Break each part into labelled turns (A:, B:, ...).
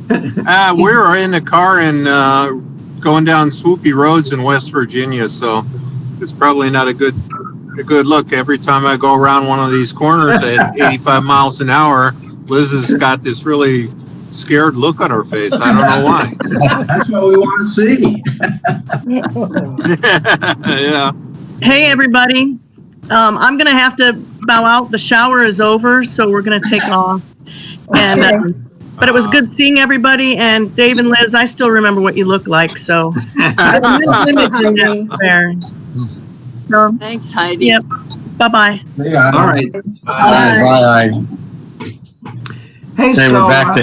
A: We were in the car and going down swoopy roads in West Virginia, so it's probably not a good look. Every time I go around one of these corners at 85 miles an hour, Liz has got this really scared look on her face. I don't know why.
B: That's what we want to see.
A: Yeah.
C: Hey, everybody. I'm going to have to bow out. The shower is over, so we're going to take off. And but it was good seeing everybody. And Dave and Liz, I still remember what you look like. So
D: So, thanks, Heidi.
C: Yep. Bye-bye.
B: Yeah.
E: All right.
F: Bye.
E: Hey,
F: Okay,
E: so
F: we're back to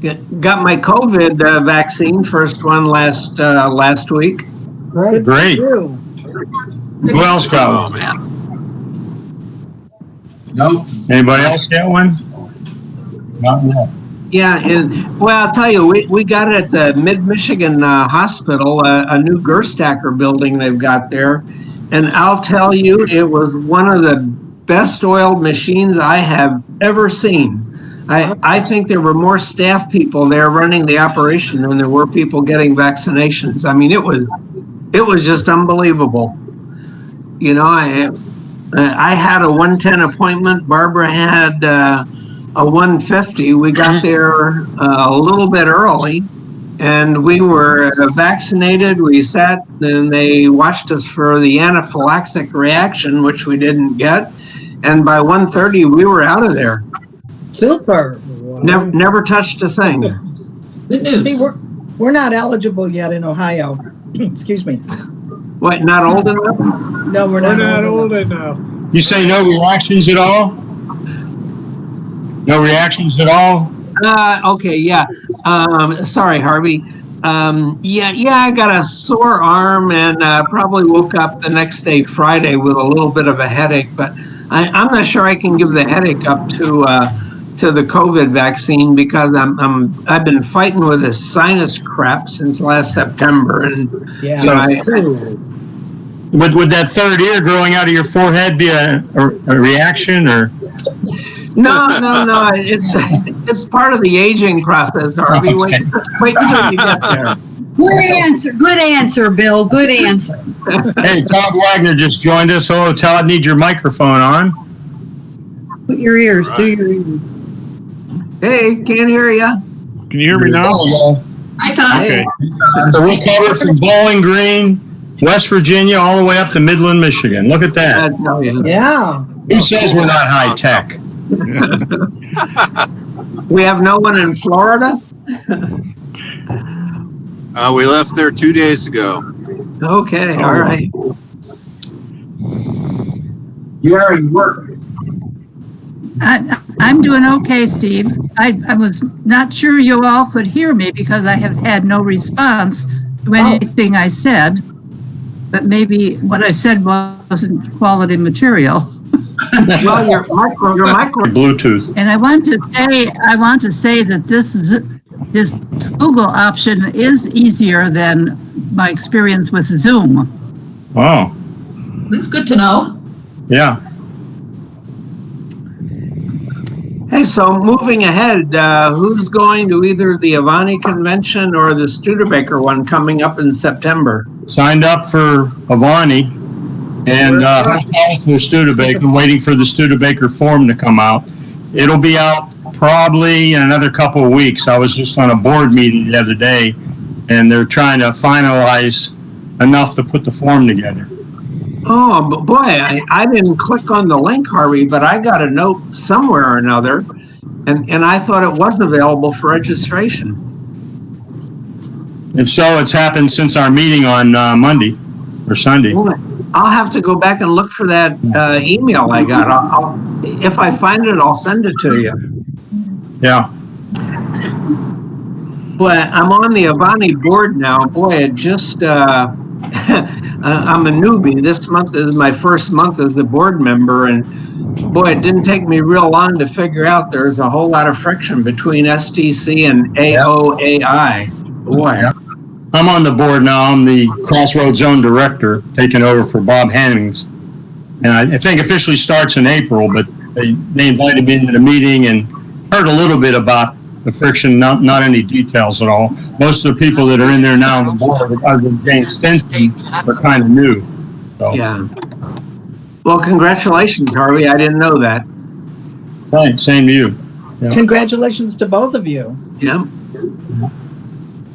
F: 8.
E: got my COVID vaccine, first one last week.
F: Great. Who else got
A: Oh,
F: one?
A: man.
B: Nope.
F: Anybody else get one? Not yet.
E: Yeah, and well, I'll tell you, we got it at the Mid-Michigan Hospital, a new Gerstacker building they've got there. And I'll tell you, it was one of the best oiled machines I have ever seen. I think there were more staff people there running the operation than there were people getting vaccinations. I mean, it was just unbelievable. You know, I had a 1:10 appointment. Barbara had a 1:50. We got there a little bit early, and we were vaccinated. We sat, and they watched us for the anaphylactic reaction, which we didn't get. And by 1:30, we were out of there.
G: Super.
E: Never touched a thing.
B: Good news.
G: See, we're not eligible yet in Ohio. Excuse me.
E: What, not old enough?
G: No, we're not old enough.
F: You say no reactions at all? No reactions at all?
E: Okay, yeah. Sorry, Harvey. Yeah, I got a sore arm and probably woke up the next day, Friday, with a little bit of a headache, but I'm not sure I can give the headache up to the COVID vaccine because I've been fighting with this sinus crap since last September, and
G: Yeah.
E: so
F: Would that third ear growing out of your forehead be a reaction or?
E: No. It's part of the aging process, Harvey. Wait until you get there.
D: Good answer, Bill. Good answer.
F: Hey, Todd Wagner just joined us. Hello, Todd. Need your microphone on.
D: Put your ears. Do your ears.
E: Hey, can't hear ya.
H: Can you hear me now?
D: Hi, Todd.
H: Okay.
F: So we covered from Bowling Green, West Virginia, all the way up to Midland, Michigan. Look at
E: I
F: that.
E: tell you.
G: Yeah.
F: Who says we're not high tech?
E: We have no one in Florida?
A: We left there 2 days ago.
E: Okay, all right.
B: Gary, work.
I: I'm doing okay, Steve. I was not sure you all could hear me because I have had no response to anything I said, but maybe what I said wasn't quality material.
E: Well, your micro.
F: Bluetooth.
I: And I want to say that this Google option is easier than my experience with Zoom.
F: Wow.
D: That's good to know.
F: Yeah.
E: Hey, so moving ahead, who's going to either the Avani convention or the Studebaker one coming up in September?
F: Signed up for Avani and for Studebaker. I'm waiting for the Studebaker form to come out. It'll be out probably in another couple of weeks. I was just on a board meeting the other day, and they're trying to finalize enough to put the form together.
E: Oh, but boy, I didn't click on the link, Harvey, but I got a note somewhere or another, and I thought it was available for registration.
F: If so, it's happened since our meeting on Monday or Sunday.
E: Boy, I'll have to go back and look for that email I got. I'll if I find it, I'll send it to you.
F: Yeah.
E: Boy, I'm on the Avani board now. Boy, it just, I'm a newbie. This month is my first month as a board member, and boy, it didn't take me real long to figure out there's a whole lot of friction between STC and AOAI. Boy.
F: Yeah. I'm on the board now. I'm the Crossroads Zone Director, taking over for Bob Hannings. And I think officially starts in April, but they invited me into the meeting and heard a little bit about the friction, not any details at all. Most of the people that are in there now on the board, other than Jane Stinson, are kind of new. So,
E: Yeah. Well, congratulations, Harvey. I didn't know that.
F: thanks. Same to you. Yeah.
G: Congratulations to both of you.
E: Yeah.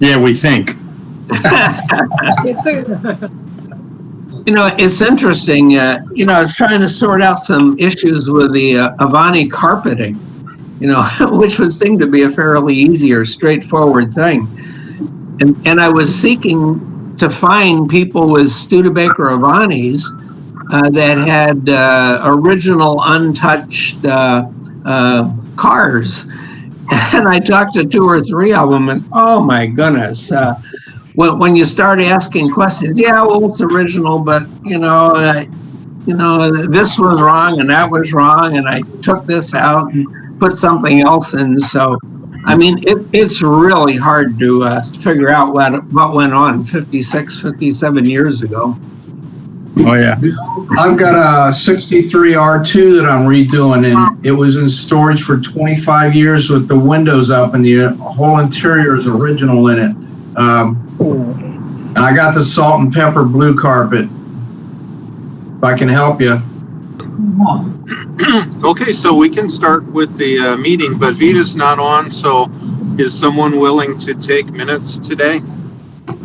F: Yeah, we think.
G: It's a,
E: It's interesting. I was trying to sort out some issues with the Avani carpeting, which would seem to be a fairly easy or straightforward thing. And I was seeking to find people with Studebaker Avanis that had original untouched cars. And I talked to 2 or 3 of them, and oh my goodness. When you start asking questions, yeah, well, it's original, but this was wrong and that was wrong, and I took this out and put something else in. So, I mean, it's really hard to figure out what went on 56, 57 years ago.
F: Oh, yeah.
B: I've got a 63 R2 that I'm redoing, and it was in storage for 25 years with the windows up, and the whole interior is original in it. And I got the salt and pepper blue carpet. If I can help you.
A: Okay, so we can start with the meeting, but Vita's not on, so is someone willing to take minutes today?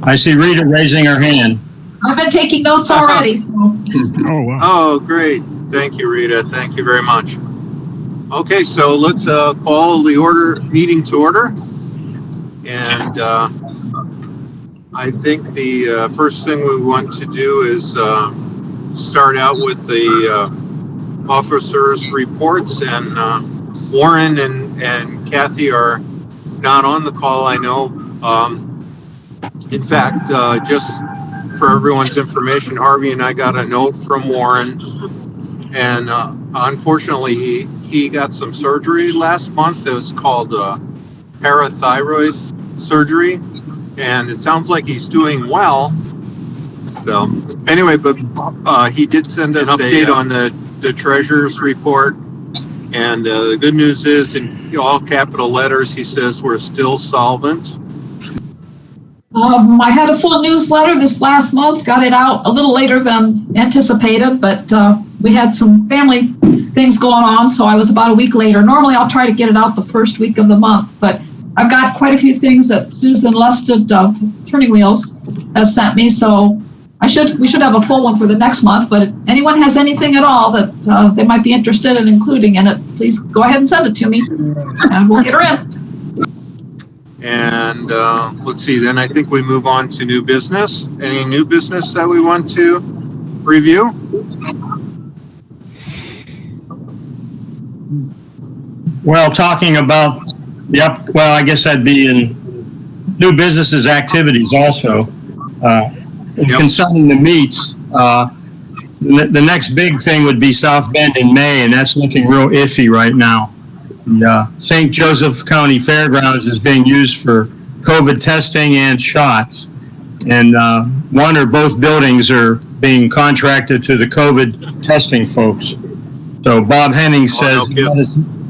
F: I see Rita raising her hand.
H: I've been taking notes already, so.
F: Oh, wow.
A: Oh, great. Thank you, Rita. Thank you very much. Okay, so let's call the meeting to order. And I think the first thing we want to do is start out with the officers' reports. And Warren and Kathy are not on the call, I know. In fact, just for everyone's information, Harvey and I got a note from Warren, and unfortunately he got some surgery last month. It was called parathyroid surgery, and it sounds like he's doing well. So anyway, but he did send us an update on the treasurer's report, and the good news is, in all capital letters, he says we're still solvent.
H: I had a full newsletter this last month, got it out a little later than anticipated, but we had some family things going on, so I was about a week later. Normally I'll try to get it out the first week of the month, but I've got quite a few things that Susan Lusted, Turning Wheels, has sent me, so we should have a full one for the next month. But if anyone has anything at all that they might be interested in including in it, please go ahead and send it to me, and we'll get her in.
A: And let's see, then I think we move on to new business. Any new business that we want to review?
F: Well, talking about, well, I guess that'd be in new businesses activities also. Concerning the meets, the next big thing would be South Bend in May, and that's looking real iffy right now. The St. Joseph County Fairgrounds is being used for COVID testing and shots, and one or both buildings are being contracted to the COVID testing folks. So Bob Henning says,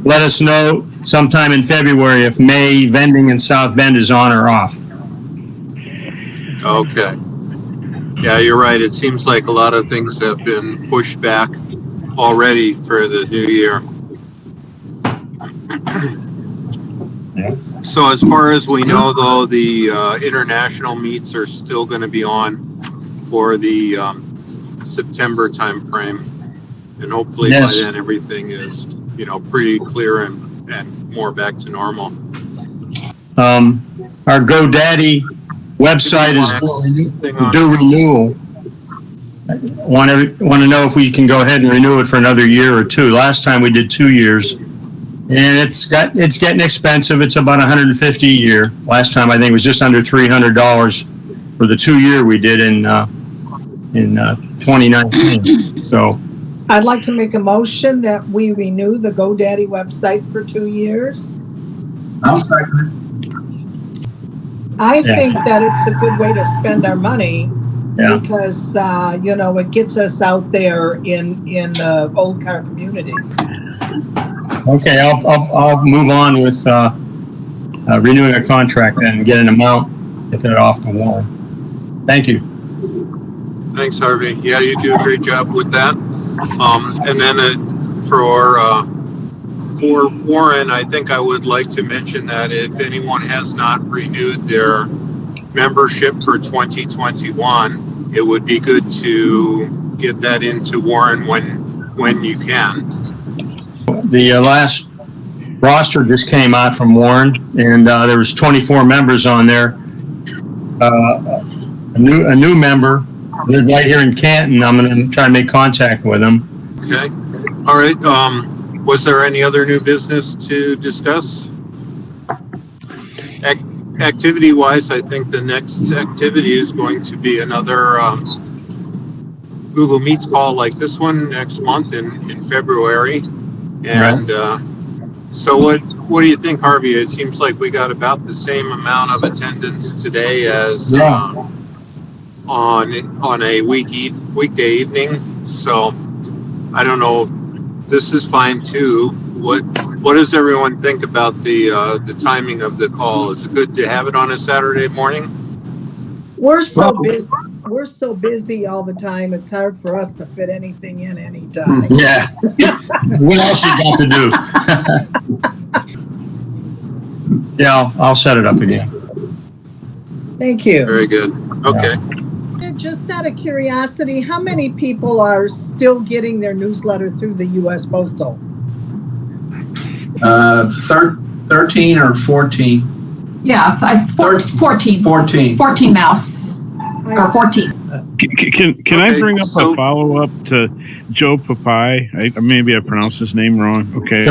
F: let us know sometime in February if May vending in South Bend is on or off.
A: Okay. Yeah, you're right. It seems like a lot of things have been pushed back already for the new year. So as far as we know, though, the international meets are still going to be on for the September timeframe, and hopefully by then everything is, pretty clear and more back to normal.
F: Our GoDaddy website is due renewal. Want to know if we can go ahead and renew it for another year or two. Last time we did 2 years. And it's getting expensive. It's about $150 a year. Last time I think it was just under $300 for the 2 year we did in 2019. So
G: I'd like to make a motion that we renew the GoDaddy website for 2 years.
B: I'll second
G: I think that it's a good way to spend our money because, it gets us out there in the old car community.
F: okay, I'll move on with renewing a contract and get an amount, get that off the wall. Thank you.
A: Thanks, Harvey. Yeah, you do a great job with that. And then for Warren, I think I would like to mention that if anyone has not renewed their membership for 2021, it would be good to get that into Warren when you can.
F: The last roster just came out from Warren, and there was 24 members on there. A new member lives right here in Canton. I'm going to try to make contact with him.
A: Okay. All right. Was there any other new business to discuss? Activity-wise, I think the next activity is going to be another Google Meets call like this one next month in February. And so what do you think, Harvey? It seems like we got about the same amount of attendance today as on a weekday evening. So I don't know. This is fine too. What does everyone think about the timing of the call? Is it good to have it on a Saturday morning?
G: We're so busy. We're so busy all the time. It's hard for us to fit anything in any time.
F: Yeah. What else you got to do? Yeah, I'll set it up again.
G: Thank you.
A: Very good. Okay.
G: Just out of curiosity, how many people are still getting their newsletter through the U.S. Postal?
B: 13 or 14.
H: Yeah, 14. 14 now, or 14.
J: Can I bring up a follow-up to Joe Papai? Maybe I pronounced his name wrong. Okay.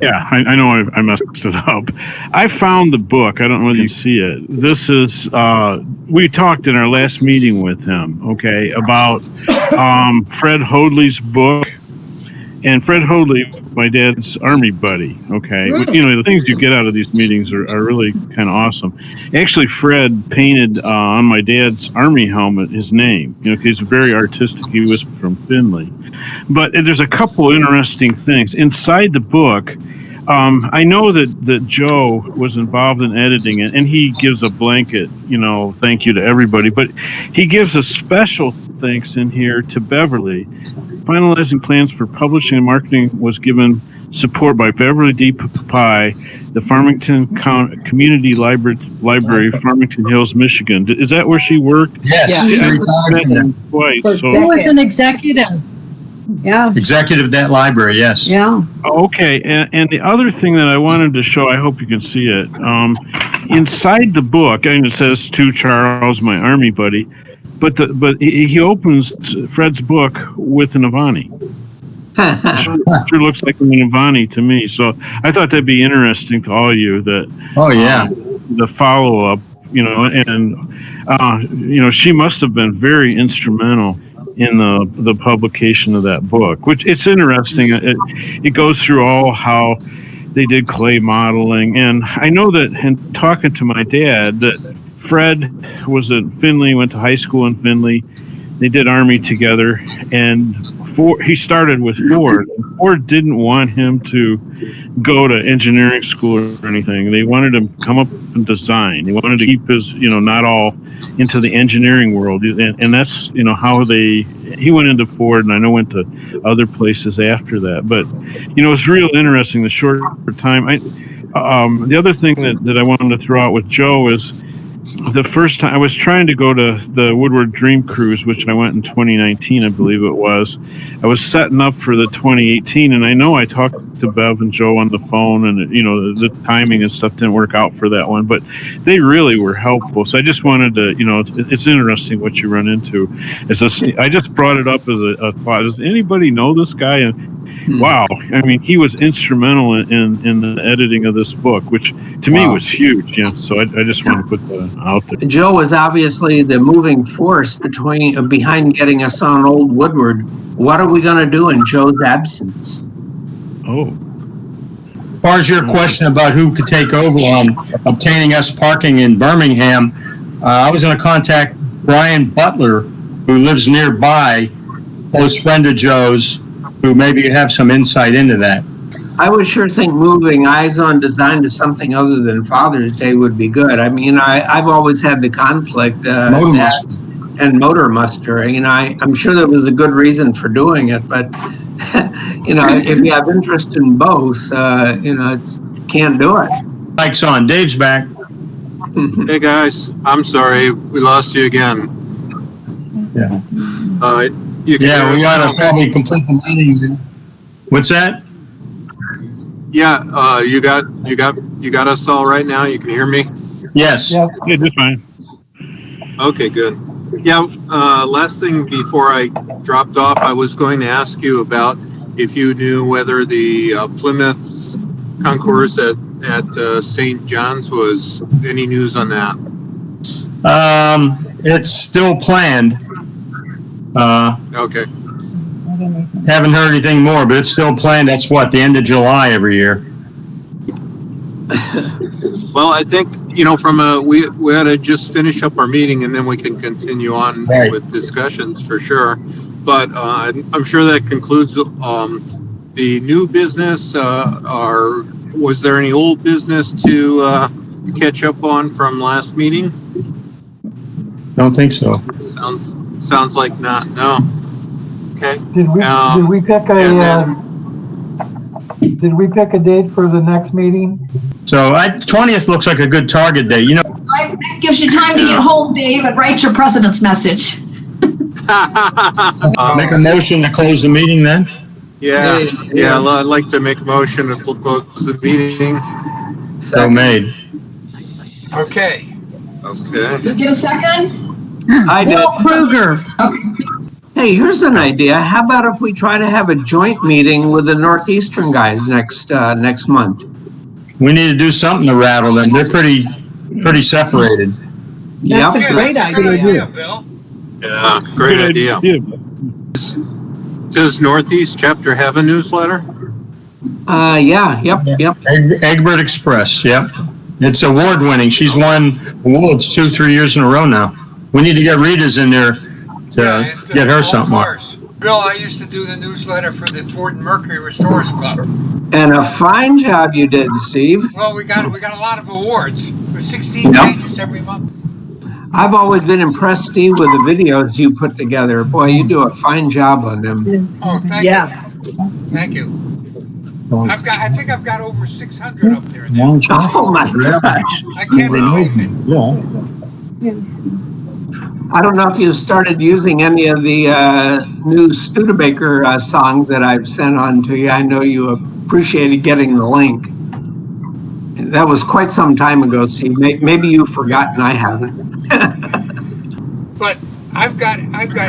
J: Yeah, I know I messed it up. I found the book. I don't know whether you see it. This is, we talked in our last meeting with him, okay, about Fred Hoadley's book. And Fred Hoadley, my dad's Army buddy, okay? You know, the things you get out of these meetings are really kind of awesome. Actually, Fred painted on my dad's Army helmet his name, you know, 'cause he's very artistic. He was from Findlay. But there's a couple interesting things. Inside the book, I know that Joe was involved in editing it, and he gives a blanket, you know, thank you to everybody. But he gives a special thanks in here to Beverly. Finalizing plans for publishing and marketing was given support by Beverly D. Pye, the Farmington Community Library, Farmington Hills, Michigan. Is that where she worked?
F: Yes.
J: Twice. So.
D: Who was an executive? Yeah.
F: Executive Debt Library, yes.
D: Yeah.
J: Okay, and the other thing that I wanted to show, I hope you can see it. Inside the book, and it says to Charles, my Army buddy, but he opens Fred's book with an Avani. Sure looks like an Avani to me. So I thought that'd be interesting to all you that.
F: Oh yeah.
J: The follow up, you know, and you know, she must have been very instrumental in the publication of that book, which it's interesting. It goes through all how they did clay modeling, and I know that in talking to my dad that Fred was at Findlay, went to high school in Findlay. They did Army together, and he started with Ford. Ford didn't want him to go to engineering school or anything. They wanted him to come up and design. They wanted to keep his, you know, not all into the engineering world. And that's, you know, how he went into Ford, and I know went to other places after that. But, you know, it's real interesting, the short time. The other thing that I wanted to throw out with Joe is, the first time I was trying to go to the Woodward Dream Cruise, which I went in 2019, I believe it was. I was setting up for the 2018, and I know I talked to Bev and Joe on the phone, and you know the timing and stuff didn't work out for that one, but they really were helpful. So I just wanted to, you know, it's interesting what you run into. I just brought it up as a thought. Does anybody know this guy? And wow, I mean, he was instrumental in the editing of this book, which to me was huge. Yeah, so I just wanted to put that out there.
E: Joe was obviously the moving force behind getting us on Old Woodward. What are we going to do in Joe's absence?
J: Oh.
F: As far as your question about who could take over on obtaining us parking in Birmingham, I was going to contact Brian Butler, who lives nearby, close friend of Joe's, who maybe have some insight into that.
E: I would sure think moving Eyes on Design to something other than Father's Day would be good. I mean, I've always had the conflict and Motor Muster. I'm sure there was a good reason for doing it, but if you have interest in both, it's can't do it.
F: Mike's on. Dave's back.
A: Hey guys, I'm sorry, we lost you again.
F: Yeah.
A: You can hear
F: We
A: us
F: gotta
A: now?
F: probably complete the meeting. What's that?
A: Yeah, you got us all right now. You can hear me?
F: Yes.
J: Yeah, just fine.
A: Okay, good. Yeah, last thing before I dropped off, I was going to ask you about if you knew whether the Plymouth concourse at St. John's was any news on that.
F: It's still planned.
A: Okay.
F: Haven't heard anything more, but it's still planned. That's the end of July every year.
A: Well, I think, we had to just finish up our meeting and then we can continue on with discussions for sure. But I'm sure that concludes the new business. Was there any old business to catch up on from last meeting?
F: Don't think so.
A: Sounds like not. No. Okay.
K: Did we pick a date for the next meeting?
F: So 20th looks like a good target date.
H: That gives you time to get home, Dave, and write your president's message.
F: Make a motion to close the meeting then?
A: Yeah. I'd like to make a motion to close the meeting.
F: So made.
G: Okay.
H: You get a second?
E: I did.
D: Bill Kruger.
H: Okay.
E: Hey, here's an idea. How about if we try to have a joint meeting with the Northeastern guys next month?
F: We need to do something to rattle them. They're pretty separated.
G: That's a great idea, Bill.
A: Yeah, great idea. Does Northeast Chapter have a newsletter?
E: Yep.
F: Egbert Express, yep. It's award winning. She's won awards 2-3 years in a row now. We need to get Rita's in there to get her something on.
L: Bill, I used to do the newsletter for the Ford and Mercury Restorers Club.
E: And a fine job you did, Steve.
L: Well, we got a lot of awards. For 16 pages every month.
E: I've always been impressed, Steve, with the videos you put together. Boy, you do a fine job on them.
L: Oh, thank you. Thank you. I think I've got over 600 up there now.
E: Oh my gosh.
L: I can't believe it.
E: I don't know if you've started using any of the new Studebaker songs that I've sent on to you. I know you appreciated getting the link. That was quite some time ago, Steve. Maybe you've forgotten. I haven't.
L: But I've got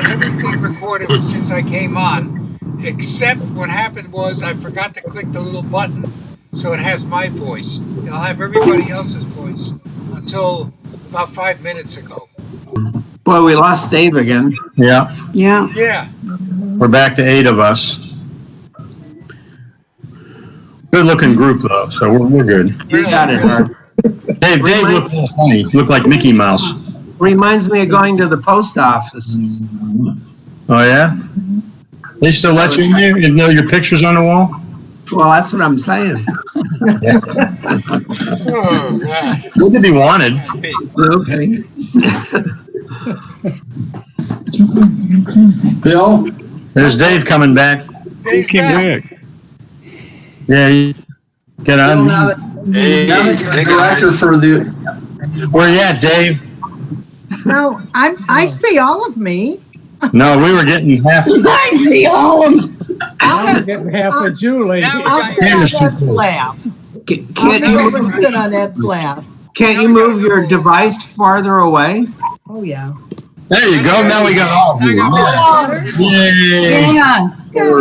L: everything recorded since I came on, except what happened was I forgot to click the little button so it has my voice. It'll have everybody else's voice until about 5 minutes ago.
E: Boy, we lost Dave again.
F: Yeah.
L: Yeah.
F: We're back to 8 of us. Good looking group though, so we're good.
E: You got it, Art.
F: Dave looked funny. Looked like Mickey Mouse.
E: Reminds me of going to the post office.
F: Oh yeah? They still let you in there even though your picture's on the wall?
E: Well, that's what I'm saying.
L: Oh, God.
F: Good to be wanted.
E: Okay.
B: Bill?
F: There's Dave coming back.
J: He came back.
F: Yeah, get on.
B: Now that you're the director for the...
F: Where you at, Dave?
G: No, I see all of me.
F: No, we were getting half.
D: I see all of them.
K: Getting half of Julie.
G: I'll sit on Ed's lap.
E: Can't you
G: sit on Ed's lap.
E: Can't you move your device farther away?
G: Oh, yeah.
F: There you go. Now we got all of you. Yay.
D: Yeah.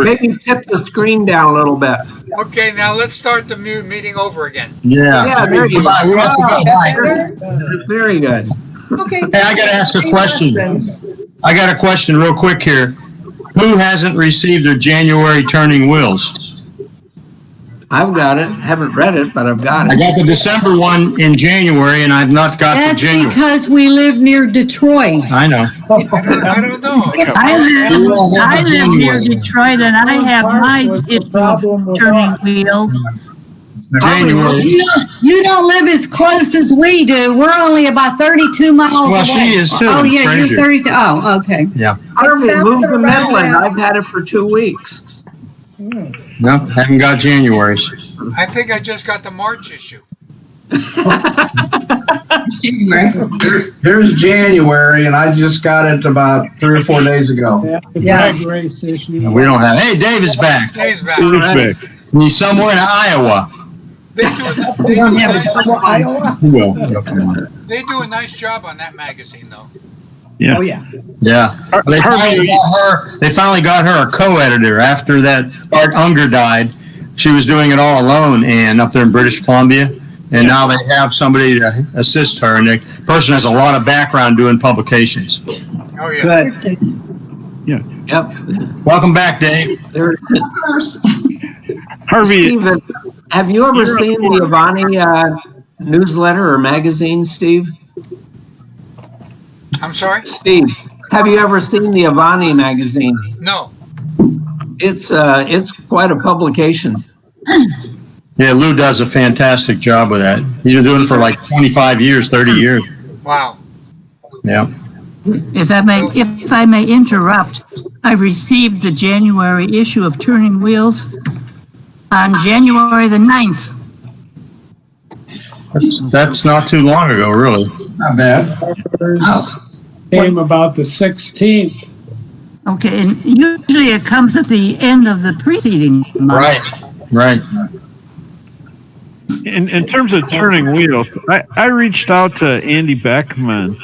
E: Maybe tip the screen down a little bit.
L: Okay, now let's start the meeting over again.
F: Yeah.
E: There you go.
F: We have to go. Bye.
E: Very good.
G: Okay.
F: Hey, I got to ask a question. I got a question real quick here. Who hasn't received their January turning wills?
E: I've got it. Haven't read it, but I've got
F: I
E: it.
F: got the December one in January, and I've not got the
D: That's
F: January.
D: because we live near Detroit.
F: I know.
L: I don't know.
I: I live near Detroit and I have my issue of turning wheels.
F: January.
D: You don't live as close as we do. We're only about 32 miles away.
F: Well, she is too.
D: Oh, yeah,
F: Fraser.
D: you're 32. Oh, okay.
F: Yeah.
E: Harvey,
G: It's
E: move
G: bouncing
E: to
G: around
E: Midland.
G: now.
E: I've had it for 2 weeks.
F: No, haven't got January's.
L: I think I just got the March issue.
B: Here's January, and I just got it about 3 or 4 days ago.
K: The
G: Yeah.
K: drag race issue.
F: We don't have. Hey, Dave is back.
L: Days back.
J: Respect.
F: He's somewhere in Iowa.
L: They do a nice,
G: Iowa.
F: Well,
L: they do a nice job on that magazine, though.
J: Yeah.
G: Oh, yeah.
F: yeah. They finally got her a co-editor after that Art Unger died. She was doing it all alone and up there in British Columbia. And now they have somebody to assist her. And the person has a lot of background doing publications.
L: Oh, yeah.
G: Good.
E: Yep.
F: Welcome back, Dave.
E: There.
J: Harvey,
E: Steve, have you ever seen the Avani newsletter or magazine, Steve?
L: I'm sorry?
E: Steve, have you ever seen the Avani magazine?
L: No.
E: It's quite a publication.
F: Yeah, Lou does a fantastic job with that. He's been doing it for like 25 years, 30 years.
L: Wow.
F: Yeah.
I: If I may interrupt, I received the January issue of Turning Wheels on January the 9th.
F: That's not too long ago, really.
B: Not bad.
K: Came about the 16th.
I: Okay, and usually it comes at the end of the preceding month.
F: Right.
J: in terms of turning wheels, I reached out to Andy Beckman,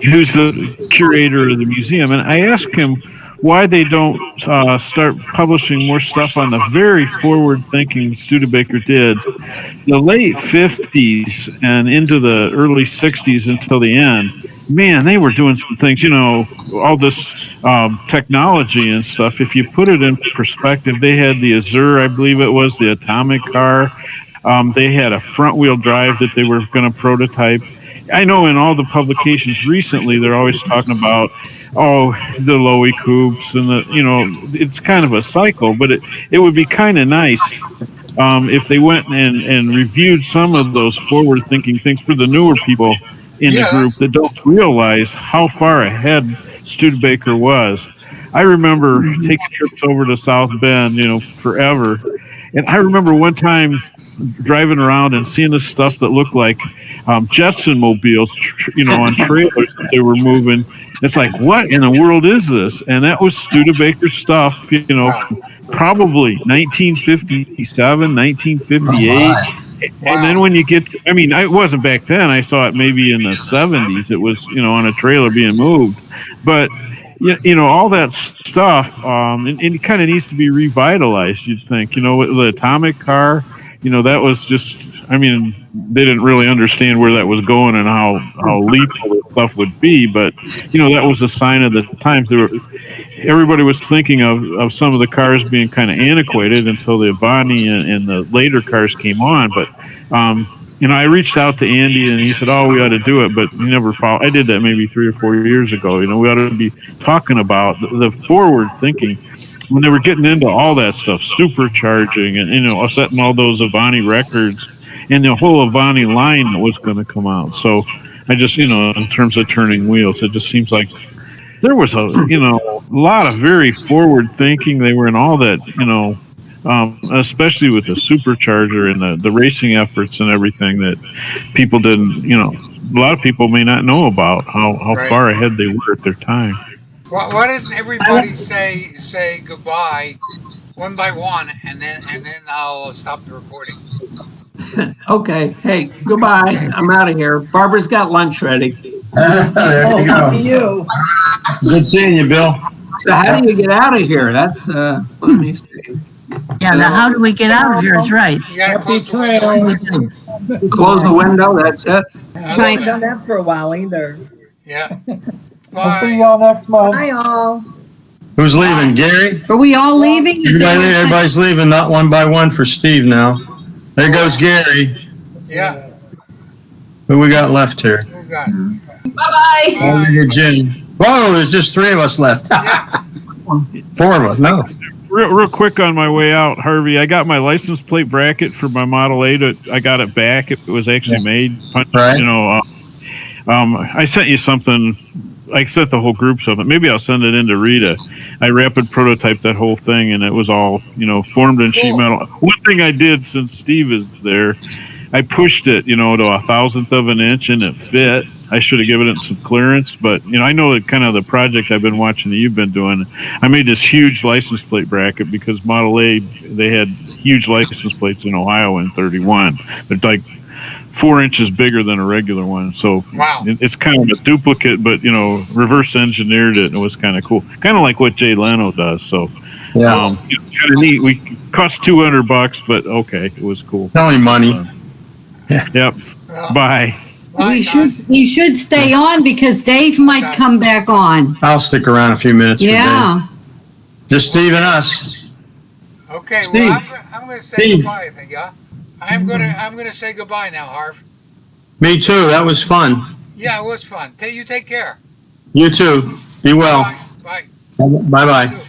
J: who's the curator of the museum, and I asked him why they don't start publishing more stuff on the very forward-thinking Studebaker did. The late 50s and into the early 60s until the end, man, they were doing some things, all this technology and stuff. If you put it in perspective, they had the Azure, I believe it was, the atomic car. They had a front-wheel drive that they were going to prototype. I know in all the publications recently, they're always talking about, the Lowy coupes and it's kind of a cycle, but it would be kind of nice if they went and reviewed some of those forward-thinking things for the newer people in the group that don't realize how far ahead Studebaker was. I remember taking trips over to South Bend, forever. And I remember one time driving around and seeing this stuff that looked like Jetson mobiles, on trailers that they were moving. It's like, what in the world is this? And that was Studebaker stuff, probably 1957, 1958. And then when you get, it wasn't back then. I saw it maybe in the 70s. It was, on a trailer being moved. But, all that stuff, and it kind of needs to be revitalized, you'd think. The atomic car, that was just, they didn't really understand where that was going and how lethal the stuff would be. But, that was a sign of the times. Everybody was thinking of some of the cars being kind of antiquated until the Avani and the later cars came on. But, I reached out to Andy and he said, we ought to do it, but he never followed. I did that maybe 3 or 4 years ago. We ought to be talking about the forward thinking when they were getting into all that stuff, supercharging and, setting all those Avani records and the whole Avani line that was going to come out. So I just, in terms of turning wheels, it just seems like there was a lot of very forward thinking. They were in all that, especially with the supercharger and the racing efforts and everything that people didn't, a lot of people may not know about how far ahead they were at their time.
L: Why doesn't everybody say goodbye one by one, and then I'll stop the recording?
E: Okay. Hey, goodbye. I'm out of here. Barbara's got lunch ready.
B: There you go.
G: You.
F: Good seeing you, Bill.
E: So how do you get out of here? That's let me see.
I: Yeah, now how do we get out of here is right.
L: You gotta
K: Happy
L: close the window.
E: Close the window. That's it.
G: I haven't done that for a while either.
L: Yeah.
K: I'll see
L: Bye.
K: y'all next month.
G: Hi, all.
F: Who's leaving? Gary?
D: Are we all leaving?
F: Everybody's leaving, not one by one for Steve now. There goes Gary.
L: Yeah.
F: Who we got left here?
L: Who got?
H: Bye-bye.
F: Oh, look at Jim. Whoa, there's just three of us left.
L: Yeah.
F: Four of us, no.
J: Real quick on my way out, Harvey, I got my license plate bracket for my Model 8. I got it back. It was actually made.
F: Right.
J: You know, I sent you something. I sent the whole group something. Maybe I'll send it in to Rita. I rapid prototyped that whole thing, and it was all, you know, formed in sheet metal. One thing I did since Steve is there, I pushed it, you know, to 1/1000th of an inch, and it fit. I should have given it some clearance, but, you know, I know that kind of the project I've been watching that you've been doing. I made this huge license plate bracket because Model A, they had huge license plates in Ohio in 31. They're like 4 inches bigger than a regular one. So
L: Wow.
J: it's kind of a duplicate, but, you know, reverse engineered it, and it was kind of cool. Kind of like what Jay Leno does. So,
F: Yeah.
J: it's kind of neat. We cost $200, but okay, it was cool.
F: It's only money.
J: Yep. Bye.
D: You should stay on because Dave might come back on.
F: I'll stick around a few minutes.
D: Yeah.
F: Just Steve and us.
L: Okay.
F: Steve.
L: Well, I'm going to say
F: Steve.
L: goodbye. I think. Yeah. I'm gonna say goodbye now, Harv.
F: Me too. That was fun.
L: Yeah, it was fun. You take care.
F: You too. Be well.
L: Bye.
F: Bye-bye.